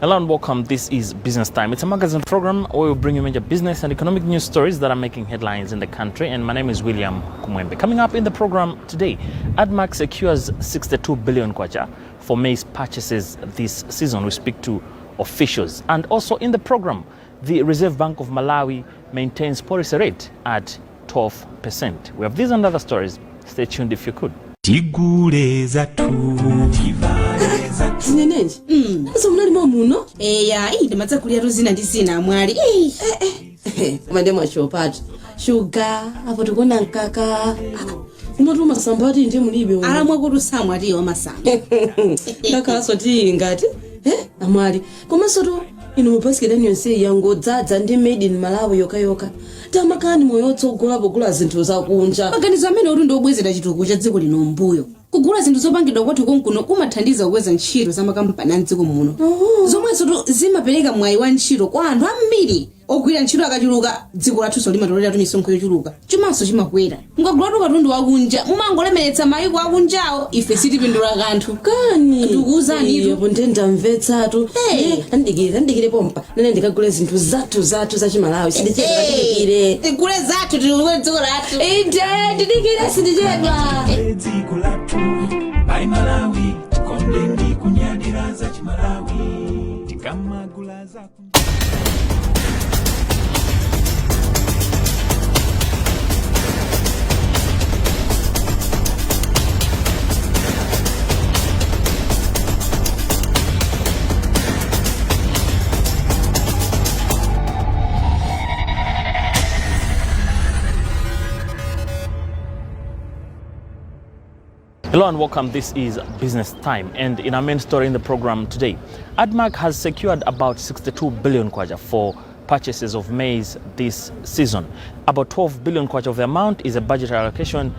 Hello and welcome. This is Business Time. It's a magazine program where we bring you major business and economic news stories that are making headlines in the country. And my name is William Kumwembe. Coming up in the program today, ADMAC secures 62 billion kwacha for maize purchases this season. We speak to officials. And also in the program, the Reserve Bank of Malawi maintains policy rate at 12%. We have these and other stories. Stay tuned if you could. Sinenenje. Nazo mnalimo muno? Ya, ndimatsa kulya rozina ndisina mwali. Mande mwachopata. Sugar, apo tukona nkaka. Umatu masambati ndi mulibe uno. Alamwa kutusa mwali wa masamba. Kaka soti ngati? Amwali. Koma soto ino basket yonse yango dzadza ndi made in Malawi yoka. Tamakani moyo tsogola pogula zinthu za kunja. Maganizo amene uri ndobwezera chitukuko cha dziko lino mbuyo. Kugula zinthu zopangidwa kwathu konkuno kumathandiza kukweza ntchito za makampani a dziko muno. Zomwezo zimapereka mwayi wa ntchito kwa anthu ambiri. Ogwira ntchito akachuluka dziko lathu limatolera misonkho yochuluka. Chumanso chimakwera. Mukagula katundu wakunja mumangolemeretsa mayiko akunjawo ife sitipindula kanthu. Kani ndikuuzani ipo ndendamvetsatu. Ndikire pompa. Nene ndikagula zinthu zathu za chimalawi. Sindichedwa. Tikule zathu tikule dziko lathu. Ndikire sindichedwa. Dziko lathu bai Malawi kondendi kunyadira za chimalawi tikamagula za Hello and welcome. This is Business Time, and in our main story in the program today, ADMAC has secured about 62 billion kwacha for purchases of maize this season. About 12 billion kwacha of the amount is a budgetary allocation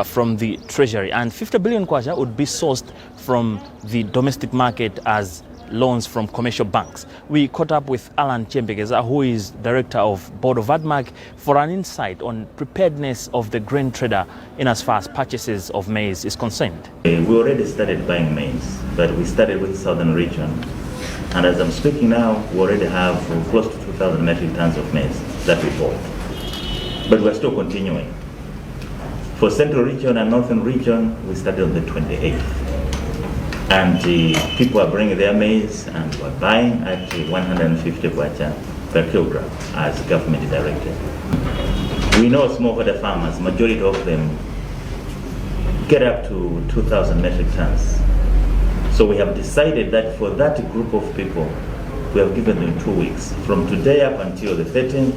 from the Treasury, and 50 billion kwacha would be sourced from the domestic market as loans from commercial banks. We caught up with Alan Chembegeza, who is Director of Board of ADMAC, for an insight on preparedness of the grain trader in as far as purchases of maize is concerned. We already started buying maize, but we started with the southern region. And as I'm speaking now, we already have close to 2,000 metric tons of maize that we bought. But we're still continuing. For central region and northern region, we started on the 28th. And people are bringing their maize and we're buying at 150 kwacha per kilogram as government directed. We know smallholder farmers, majority of them get up to 2,000 metric tons. So we have decided that for that group of people, we have given them 2 weeks, from today up until the 13th,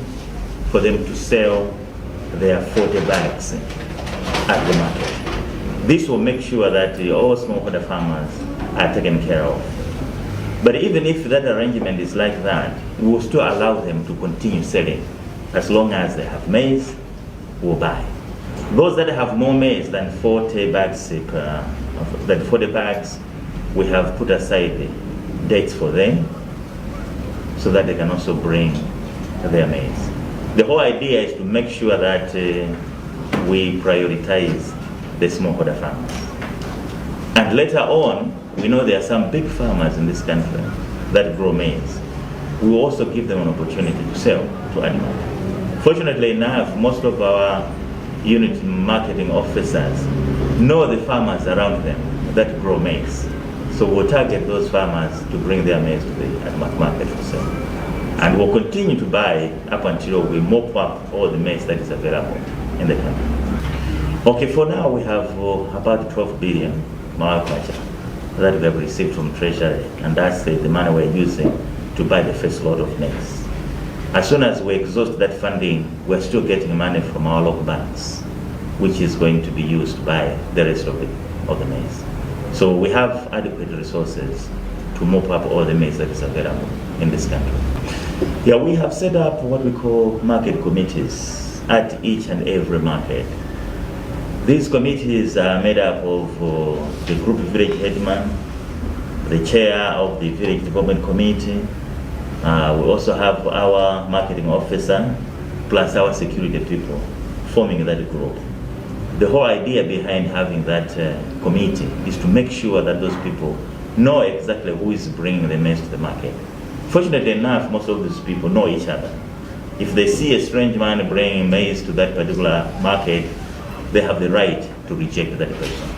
for them to sell their 40 bags at the market. This will make sure that all smallholder farmers are taken care of. But even if that arrangement is like that, we will still allow them to continue selling. As long as they have maize, we'll buy. Those that have more maize than 40 bags, we have put aside dates for them so that they can also bring their maize. The whole idea is to make sure that we prioritize the smallholder farmers. And later on, we know there are some big farmers in this country that grow maize. We will also give them an opportunity to sell to ADMAC. Fortunately enough, most of our unit marketing officers know the farmers around them that grow maize. So we'll target those farmers to bring their maize to the ADMAC market for sale. And we'll continue to buy up until we mop up all the maize that is available in the country. Okay, for now we have about 12 billion Malawi kwacha that we have received from Treasury, and that's the money we're using to buy the first lot of maize. As soon as we exhaust that funding, we're still getting money from our local banks, which is going to be used by the rest of the maize. So we have adequate resources to mop up all the maize that is available in this country. Yeah, we have set up what we call market committees at each and every market. These committees are made up of the group village headman, the chair of the village development committee. We also have our marketing officer, plus our security people forming that group. The whole idea behind having that committee is to make sure that those people know exactly who is bringing the maize to the market Fortunately enough, most of these people know each other. If they see a strange man bringing maize to that particular market, they have the right to reject that person.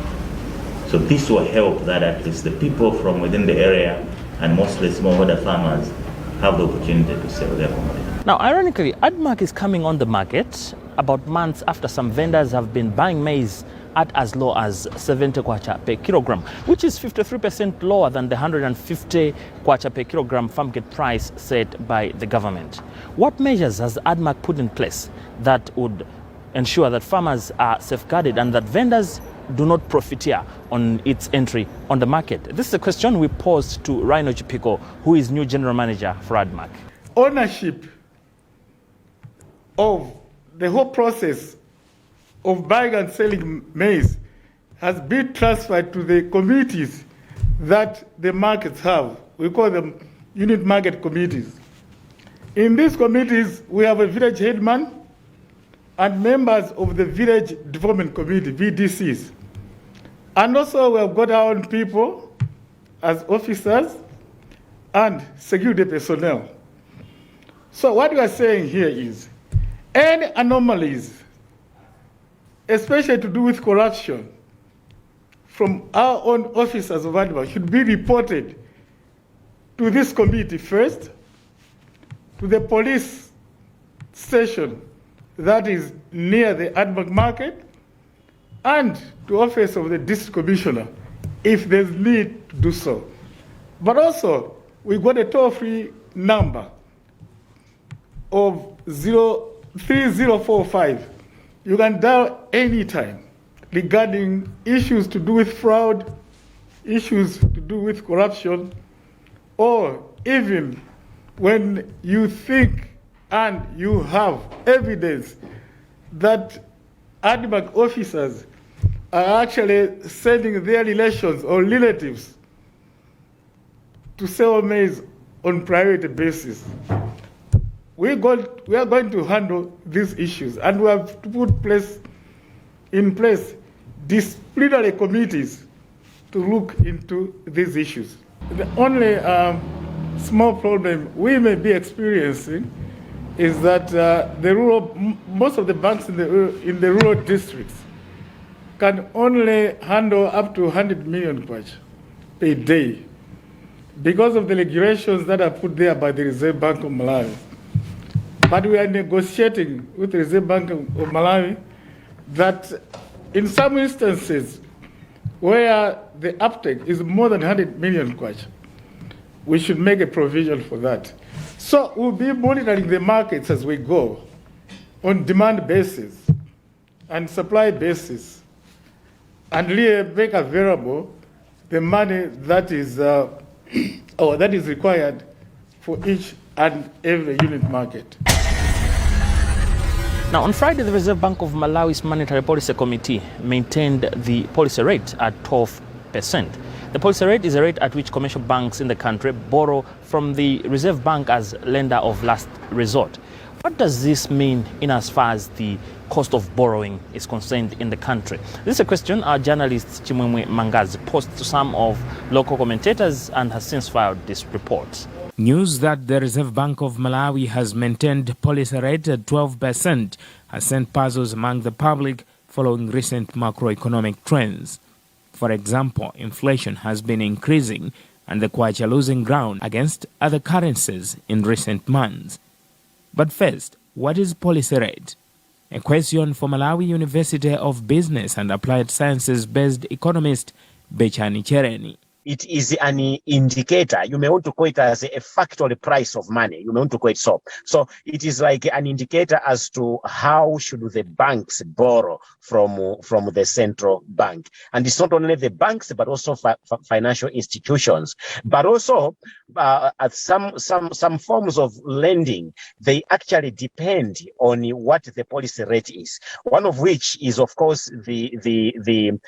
So this will help that at least the people from within the area and mostly smallholder farmers have the opportunity to sell their commodity. Now, ironically, ADMAC is coming on the market about months after some vendors have been buying maize at as low as 70 kwacha per kilogram, which is 53% lower than the 150 kwacha per kilogram farm gate price set by the government. What measures has ADMAC put in place that would ensure that farmers are safeguarded and that vendors do not profiteer on its entry on the market? This is a question we posed to Rhino Chipiko, who is new general manager for ADMAC. Ownership of the whole process of buying and selling maize has been transferred to the committees that the markets have. We call them unit market committees. In these committees, we have a village headman and members of the village development committee, VDCs. And also we have got our own people as officers and security personnel. So what we are saying here is, any anomalies, especially to do with corruption, from our own officers of ADMAC should be reported to this committee first, to the police station that is near the ADMAC market, and to office of the district commissioner if there's need to do so. But also, we got a toll-free number of 3045. You can dial anytime regarding issues to do with fraud, issues to do with corruption, or even when you think and you have evidence that ADMAC officers are actually sending their relations or relatives to sell maize on priority basis. We are going to handle these issues, and we have to put in place disciplinary committees to look into these issues. The only small problem we may be experiencing is that most of the banks in the rural districts can only handle up to 100 million kwacha per day because of the regulations that are put there by the Reserve Bank of Malawi. But we are negotiating with the Reserve Bank of Malawi that in some instances where the uptake is more than 100 million kwacha, we should make a provision for that. So we'll be monitoring the markets as we go on demand basis and supply basis, and really make available the money that is or that is required for each and every unit market. Now, on Friday, the Reserve Bank of Malawi's Monetary Policy Committee maintained the policy rate at 12%. The policy rate is a rate at which commercial banks in the country borrow from the Reserve Bank as lender of last resort. What does this mean in as far as the cost of borrowing is concerned in the country? This is a question our journalist Chimwemwe Mangazi posed to some of local commentators and has since filed this report. News that the Reserve Bank of Malawi has maintained policy rate at 12% has sent puzzles among the public following recent macroeconomic trends. For example, inflation has been increasing and the kwacha losing ground against other currencies in recent months. But first, what is policy rate? A question for Malawi University of Business and Applied Sciences-based economist Bechani Chereni. It is an indicator. You may want to call it as a factory price of money. You may want to call it so. So it is like an indicator as to how should the banks borrow from the central bank. And it's not only the banks, but also financial institutions. But also at some forms of lending, they actually depend on what the policy rate is. One of which is, of course, the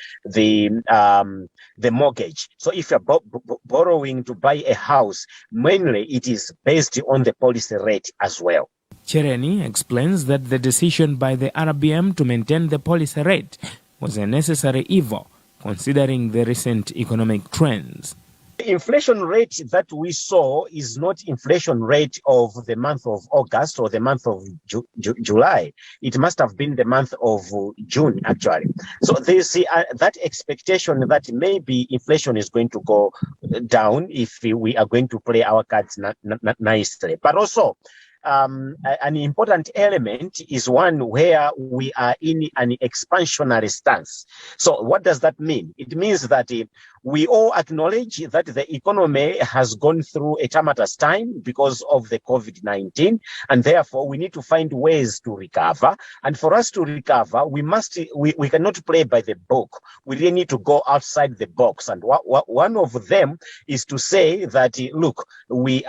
mortgage. So if you're borrowing to buy a house, mainly it is based on the policy rate as well. Chereni explains that the decision by the RBM to maintain the policy rate was a necessary evil, considering the recent economic trends. The inflation rate that we saw is not inflation rate of the month of August or the month of July. It must have been the month of June, actually. So there's that expectation that maybe inflation is going to go down if we are going to play our cards nicely. But also, an important element is one where we are in an expansionary stance. So what does that mean? It means that we all acknowledge that the economy has gone through a tumultuous time because of the COVID-19, and therefore we need to find ways to recover. And for us to recover, we cannot play by the book. We really need to go outside the box. And one of them is to say that, look, we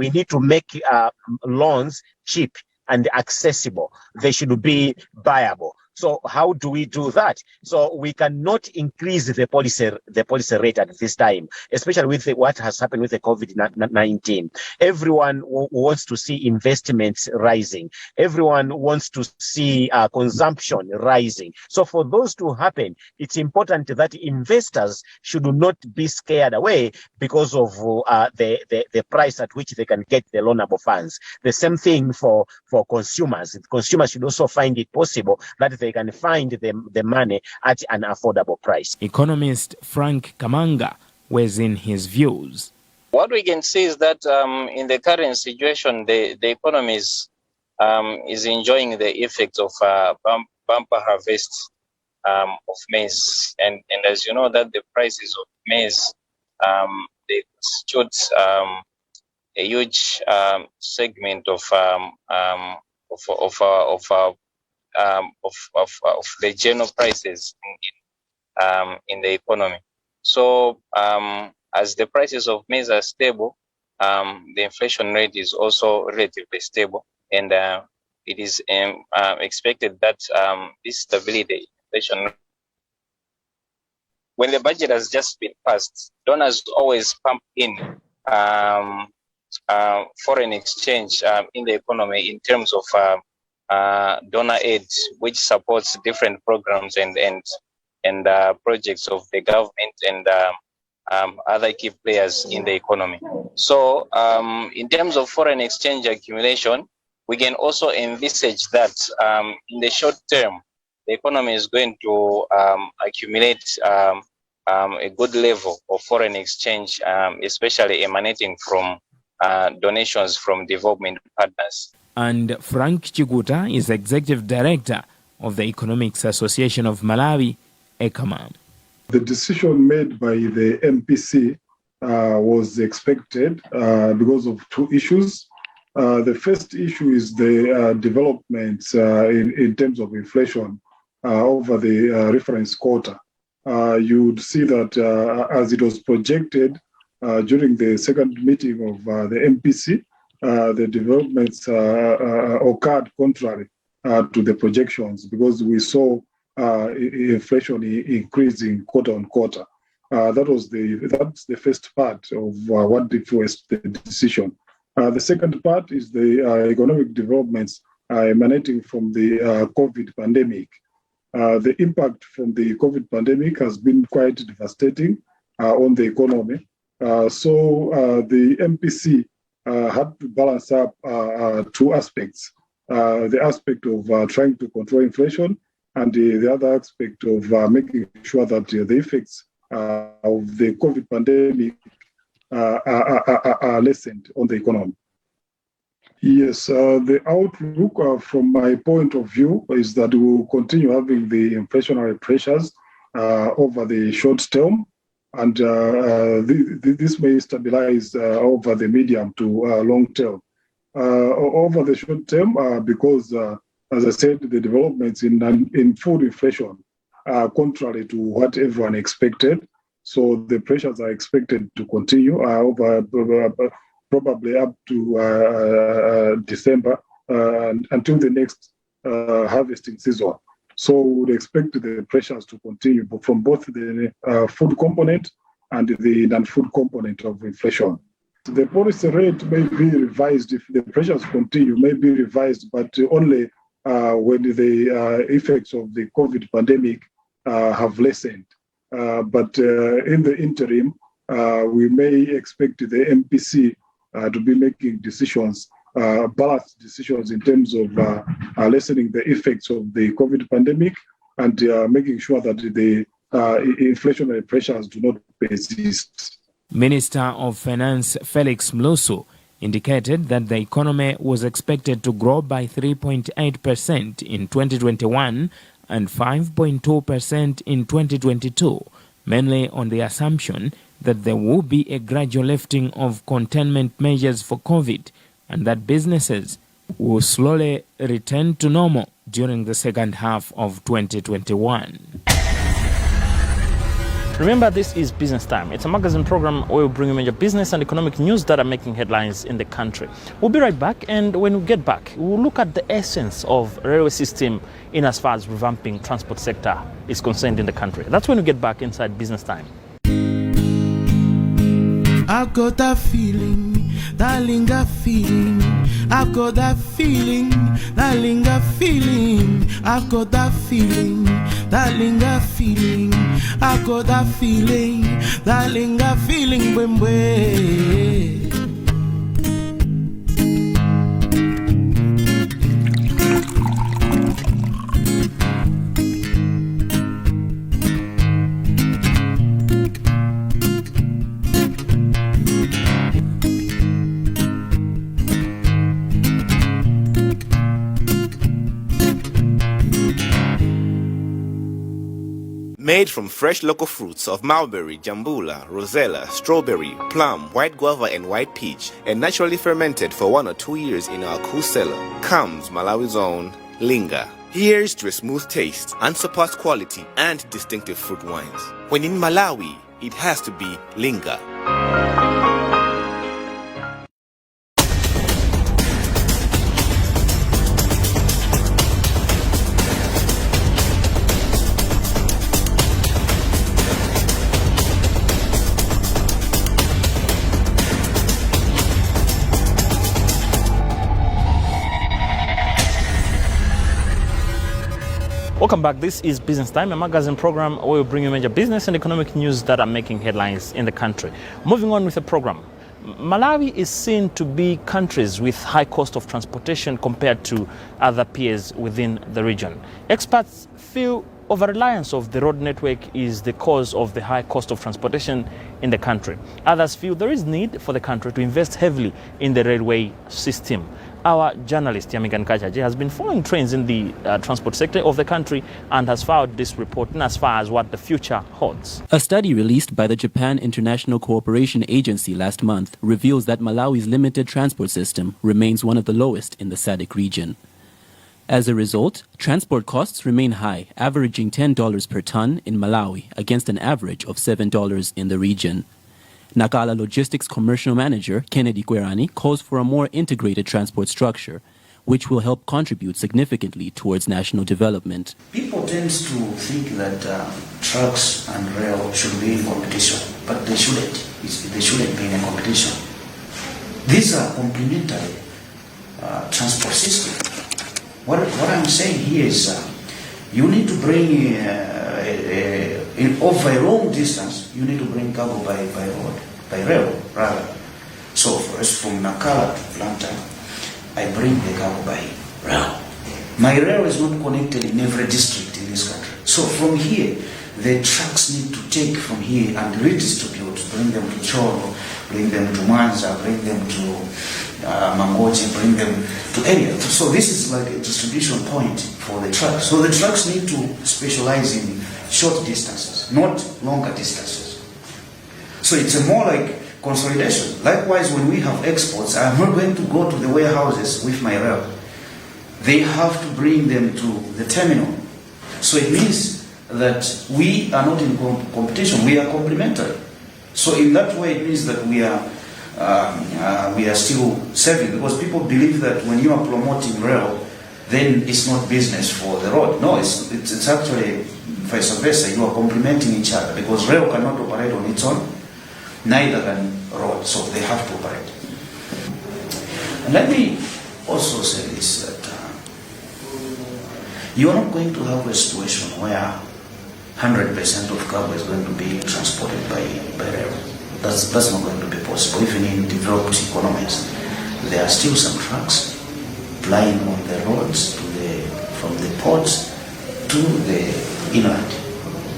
need to make loans cheap and accessible. They should be viable. So how do we do that? So we cannot increase the policy rate at this time, especially with what has happened with the COVID-19. Everyone wants to see investments rising. Everyone wants to see consumption rising. So for those to happen, it's important that investors should not be scared away because of the price at which they can get the loanable funds. The same thing for consumers. Consumers should also find it possible that they can find the money at an affordable price. Economist Frank Kamanga weighs in his views. What we can see is that in the current situation, the economy is enjoying the effects of bumper harvest of maize, and as you know that the prices of maize they constitute a huge segment of the general prices in the economy. So as the prices of maize are stable, the inflation rate is also relatively stable, and it is expected that this stability inflation. When the budget has just been passed, donors always pump in foreign exchange in the economy in terms of donor aid, which supports different programs and projects of the government and other key players in the economy. So in terms of foreign exchange accumulation, we can also envisage that in the short term, the economy is going to accumulate a good level of foreign exchange, especially emanating from donations from development partners. And Frank Chiguta is Executive Director of the Economics Association of Malawi, ECAMA. The decision made by the MPC was expected because of two issues. The first issue is the developments in terms of inflation over the reference quarter. You would see that as it was projected during the second meeting of the MPC, the developments occurred contrary to the projections because we saw inflation increasing quarter on quarter. That's the first part of what influenced the decision. The second part is the economic developments emanating from the COVID pandemic. The impact from the COVID pandemic has been quite devastating on the economy. So the MPC had to balance up two aspects. The aspect of trying to control inflation and the other aspect of making sure that the effects of the COVID pandemic are lessened on the economy. Yes, the outlook from my point of view is that we will continue having the inflationary pressures over the short term, and this may stabilize over the medium to long term. Over the short term, because, as I said, the developments in food inflation are contrary to what everyone expected. So the pressures are expected to continue over probably up to December until the next harvesting season. So we would expect the pressures to continue from both the food component and the non-food component of inflation. The policy rate may be revised if the pressures continue, may be revised, but only when the effects of the COVID pandemic have lessened. but in the interim, we may expect the MPC to be making decisions, balanced decisions in terms of lessening the effects of the COVID pandemic and making sure that the inflationary pressures do not persist. Minister of Finance Felix Mlusu indicated that the economy was expected to grow by 3.8% in 2021 and 5.2% in 2022, mainly on the assumption that there will be a gradual lifting of containment measures for COVID and that businesses will slowly return to normal during the second half of 2021. Remember, this is Business Time. It's a magazine program where we bring you major business and economic news that are making headlines in the country. We'll be right back, and when we get back, we'll look at the essence of railway system in as far as revamping transport sector is concerned in the country. That's when we get back inside Business Time. I've got that feeling, that linger feeling. I've got that feeling, that linger feeling. I've got that feeling, that linger feeling. I've got that feeling, that linger feeling. Made from fresh local fruits of mulberry, jambula, rosella, strawberry, plum, white guava, and white peach, and naturally fermented for 1 or 2 years in our cool cellar, comes Malawi's own Linga. Here's to a smooth taste, unsurpassed quality, and distinctive fruit wines. When in Malawi, it has to be Linga. Welcome back. This is Business Time, a magazine program where we bring you major business and economic news that are making headlines in the country. Moving on with the program. Malawi is seen to be countries with high cost of transportation compared to other peers within the region. Experts feel over-reliance of the road network is the cause of the high cost of transportation in the country. Others feel there is need for the country to invest heavily in the railway system. Our journalist, Yamigan Kajaji, has been following trends in the transport sector of the country and has filed this report in as far as what the future holds. A study released by the Japan International Cooperation Agency last month reveals that Malawi's limited transport system remains one of the lowest in the SADC region. As a result, transport costs remain high, averaging $10 per ton in Malawi against an average of $7 in the region. Nakala Logistics Commercial Manager Kennedy Kwerani calls for a more integrated transport structure, which will help contribute significantly towards national development. People tend to think that trucks and rail should be in competition, but they shouldn't. They shouldn't be in a competition. These are complementary transport systems. What I'm saying here is you need to bring over a long distance, you need to bring cargo by rail rather. So from Nakala to Atlanta, I bring the cargo by rail. My rail is not connected in every district in this country. So from here, the trucks need to take from here and redistribute, bring them to Choro, bring them to Manza, bring them to Mangochi, bring them to area. So this is like a distribution point for the trucks. So the trucks need to specialize in short distances, not longer distances. So it's a more like consolidation. Likewise, when we have exports, I'm not going to go to the warehouses with my rail. They have to bring them to the terminal. So it means that we are not in competition, we are complementary. So in that way, it means that we are still serving, because people believe that when you are promoting rail, then it's not business for the road. No, it's actually vice versa. You are complementing each other, because rail cannot operate on its own, neither can road, so they have to operate. And let me also say this, that you are not going to have a situation where 100% of cargo is going to be transported by rail. That's not going to be possible. Even in developed economies, there are still some trucks plying on the roads from the ports to the inland.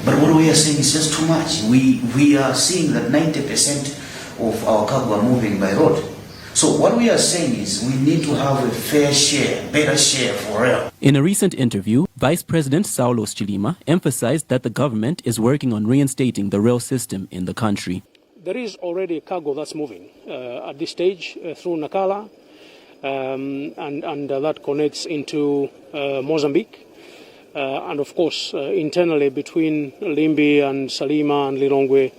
But what we are saying is just too much. We are seeing that 90% of our cargo are moving by road. So what we are saying is we need to have a fair share, better share for rail. In a recent interview, Vice President Saulos Chilima emphasized that the government is working on reinstating the rail system in the country. There is already cargo that's moving at this stage through Nacala, and that connects into Mozambique. And of course, internally between Limbi and Salima and Lilongwe.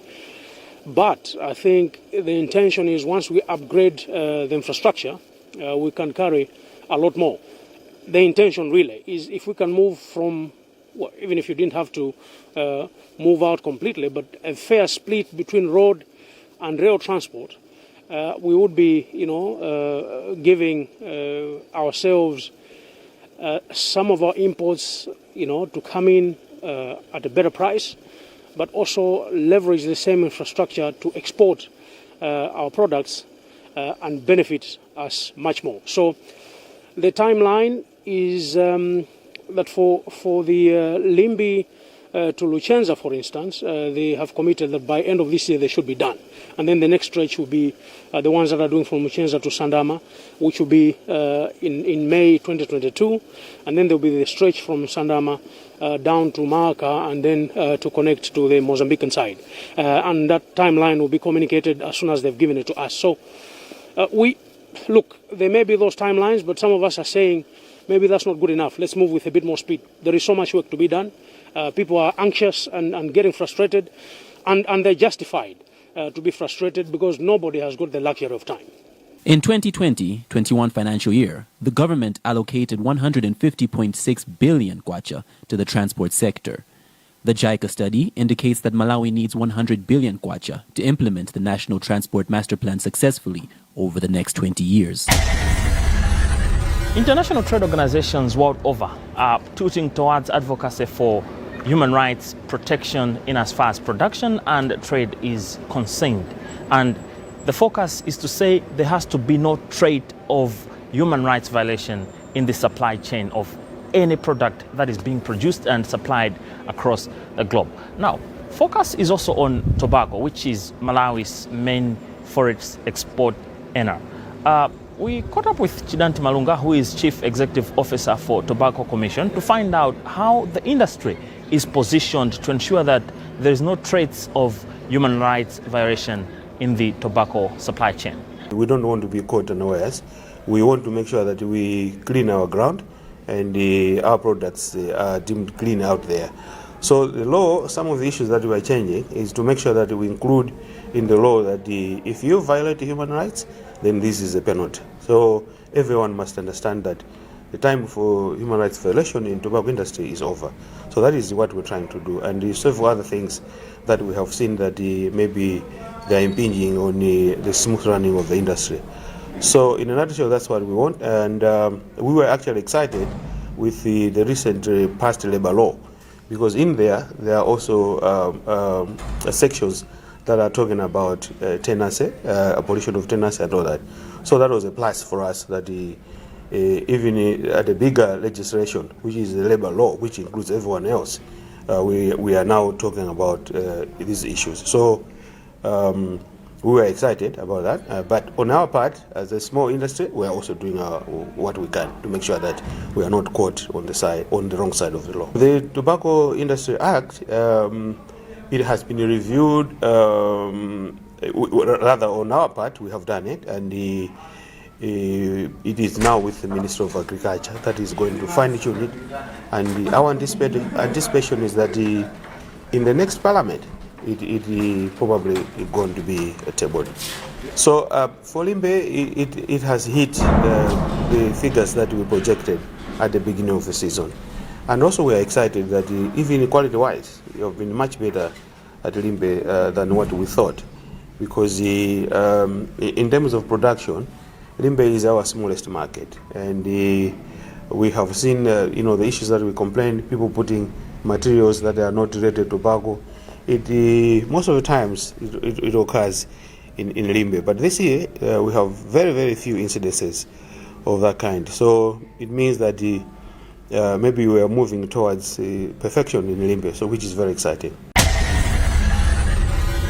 But I think the intention is once we upgrade the infrastructure, we can carry a lot more. The intention really is if we can move from, well, even if you didn't have to move out completely, but a fair split between road and rail transport, we would be, giving ourselves some of our imports, to come in at a better price, but also leverage the same infrastructure to export our products and benefit us much more. So the timeline is that for the Limbi to Luchenza, for instance, they have committed that by end of this year they should be done. And then the next stretch will be the ones that are doing from Luchenza to Sandama, which will be in May 2022. And then there will be the stretch from Sandama down to Maaka and then to connect to the Mozambican side. And that timeline will be communicated as soon as they've given it to us. So there may be those timelines, but some of us are saying maybe that's not good enough. Let's move with a bit more speed. There is so much work to be done. People are anxious and getting frustrated, and they're justified to be frustrated because nobody has got the luxury of time. In 2020-21 financial year, the government allocated 150.6 billion kwacha to the transport sector. The JICA study indicates that Malawi needs 100 billion kwacha to implement the National Transport Master Plan successfully over the next 20 years. International trade organizations world over are tilting towards advocacy for human rights protection in as far as production and trade is concerned. And the focus is to say there has to be no trait of human rights violation in the supply chain of any product that is being produced and supplied across the globe. Now, focus is also on tobacco, which is Malawi's main forex export earner. We caught up with Chidanti Malunga, who is Chief Executive Officer for Tobacco Commission, to find out how the industry is positioned to ensure that there is no trace of human rights violation in the tobacco supply chain. We don't want to be caught unawares. We want to make sure that we clean our ground and our products are deemed clean out there. So the law, some of the issues that we are changing is to make sure that we include in the law that if you violate human rights, then this is a penalty. So everyone must understand that the time for human rights violation in tobacco industry is over. So that is what we're trying to do. And several other things that we have seen that maybe they're impinging on the smooth running of the industry. So in a nutshell, that's what we want. And we were actually excited with the recent passed labor law, because in there are also sections that are talking about tenancy, abolition of tenancy and all that. So that was a plus for us that even at a bigger legislation, which is the labor law, which includes everyone else, we are now talking about these issues. So we were excited about that. But on our part, as a small industry, we are also doing what we can to make sure that we are not caught on the wrong side of the law. The Tobacco Industry Act, it has been reviewed, rather on our part, we have done it, and it is now with the Ministry of Agriculture that is going to fine-tune it. And our anticipation is that in the next parliament, it probably going to be tabled. So for Limbe, it has hit the figures that we projected at the beginning of the season. And also we are excited that even quality-wise, we have been much better at Limbe than what we thought. Because in terms of production, Limbe is our smallest market. And we have seen the issues that we complained, people putting materials that are not related to tobacco. Most of the times it occurs in Limbe, but this year we have very, very few incidences of that kind. So it means that maybe we are moving towards perfection in Limbe, so which is very exciting.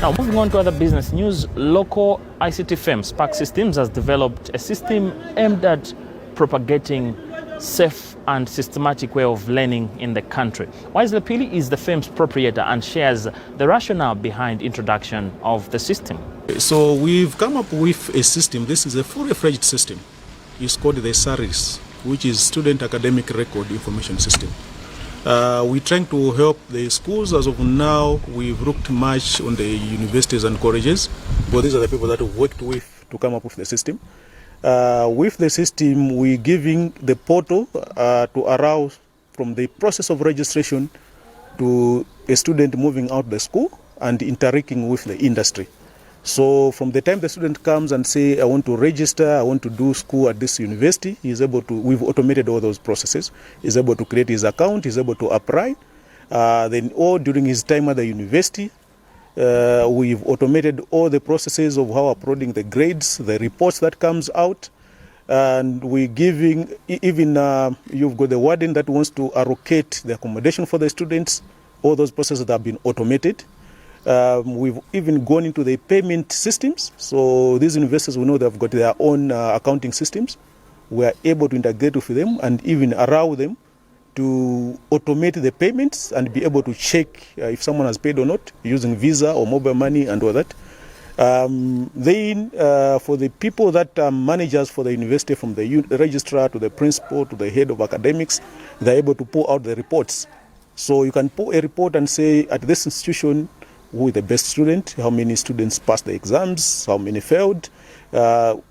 Now, moving on to other business news, local ICT firm Spark Systems has developed a system aimed at propagating safe and systematic way of learning in the country. Wise Lepili is the firm's proprietor and shares the rationale behind introduction of the system. So we've come up with a system. This is a fully-fledged system. It's called the SARIS, which is Student Academic Record Information System. We're trying to help the schools. As of now, we've looked much on the universities and colleges, but these are the people that we've worked with to come up with the system. With the system, we're giving the portal to allow from the process of registration to a student moving out the school and interacting with the industry. So from the time the student comes and say, I want to register, I want to do school at this university, he's able to, we've automated all those processes. He's able to create his account, he's able to apply. Then all during his time at the university, we've automated all the processes of how uploading the grades, the reports that comes out. And we're giving, even you've got the warden that wants to allocate the accommodation for the students. All those processes have been automated. We've even gone into the payment systems. So these universities, we know they've got their own accounting systems. We are able to integrate with them and even allow them to automate the payments and be able to check if someone has paid or not using Visa or mobile money and all that. Then for the people that are managers for the university, from the registrar to the principal to the head of academics, they're able to pull out the reports. So you can pull a report and say, at this institution, who is the best student, how many students passed the exams, how many failed, how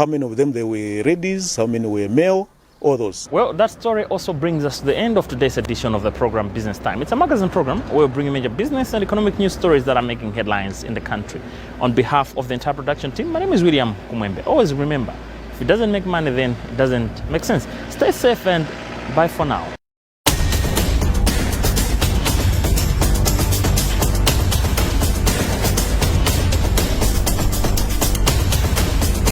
many of them they were ladies, how many were male, all those. Well, that story also brings us to the end of today's edition of the program Business Time. It's a magazine program where we bring you major business and economic news stories that are making headlines in the country. On behalf of the entire production team, my name is William Kumwembe. Always remember, if it doesn't make money, then it doesn't make sense. Stay safe and bye for now.